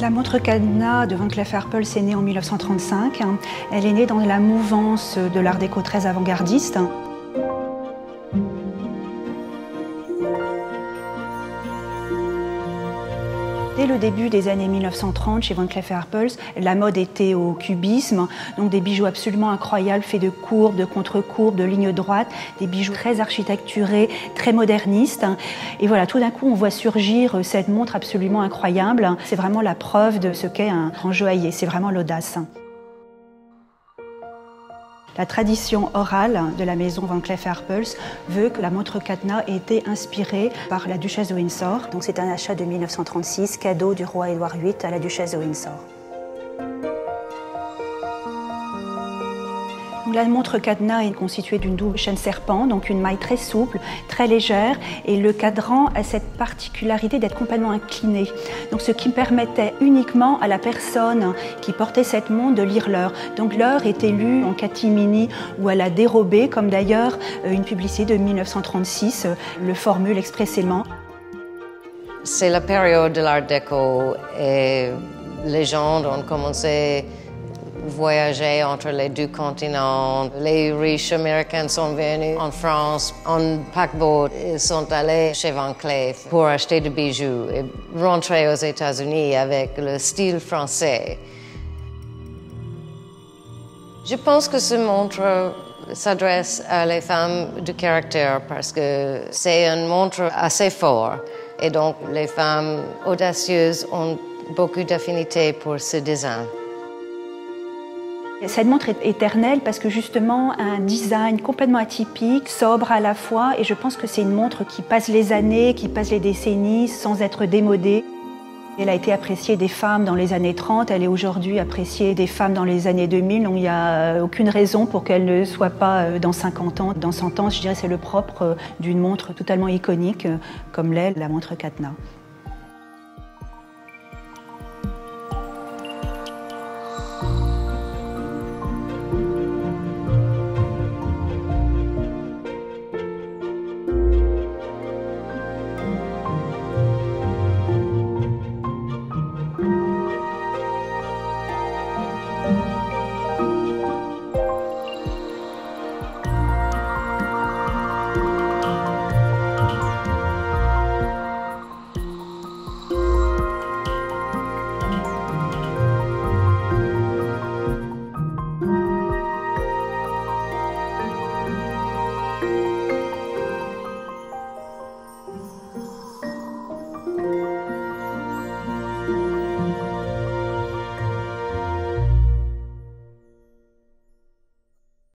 La montre cadenas de Van Cleef & Arpels est née en 1935. Elle est née dans la mouvance de l'art déco très avant-gardiste. Dès le début des années 1930, chez Van Cleef & Arpels, la mode était au cubisme, donc des bijoux absolument incroyables, faits de courbes, de contre-courbes, de lignes droites, des bijoux très architecturés, très modernistes. Et voilà, tout d'un coup, on voit surgir cette montre absolument incroyable. C'est vraiment la preuve de ce qu'est un grand joaillier, c'est vraiment l'audace. La tradition orale de la maison Van Cleef & Arpels veut que la montre cadenas ait été inspirée par la duchesse de Windsor. Donc c'est un achat de 1936, cadeau du roi Édouard VIII à la duchesse de Windsor. La montre cadenas est constituée d'une double chaîne serpent, donc une maille très souple, très légère, et le cadran a cette particularité d'être complètement incliné. Donc ce qui permettait uniquement à la personne qui portait cette montre de lire l'heure. Donc l'heure était lue en catimini ou à la dérobée, comme d'ailleurs une publicité de 1936 le formule expressément. C'est la période de l'Art déco et les gens ont commencé voyager entre les deux continents. Les riches américains sont venus en France en paquebot. Ils sont allés chez Van Cleef pour acheter des bijoux et rentrer aux États-Unis avec le style français. Je pense que ce montre s'adresse à les femmes de caractère parce que c'est une montre assez forte et donc les femmes audacieuses ont beaucoup d'affinité pour ce design. Cette montre est éternelle parce que justement un design complètement atypique, sobre à la fois, et je pense que c'est une montre qui passe les années, qui passe les décennies sans être démodée. Elle a été appréciée des femmes dans les années 30, elle est aujourd'hui appréciée des femmes dans les années 2000, donc il n'y a aucune raison pour qu'elle ne soit pas dans 50 ans. Dans 100 ans, je dirais c'est le propre d'une montre totalement iconique comme l'est la montre cadenas.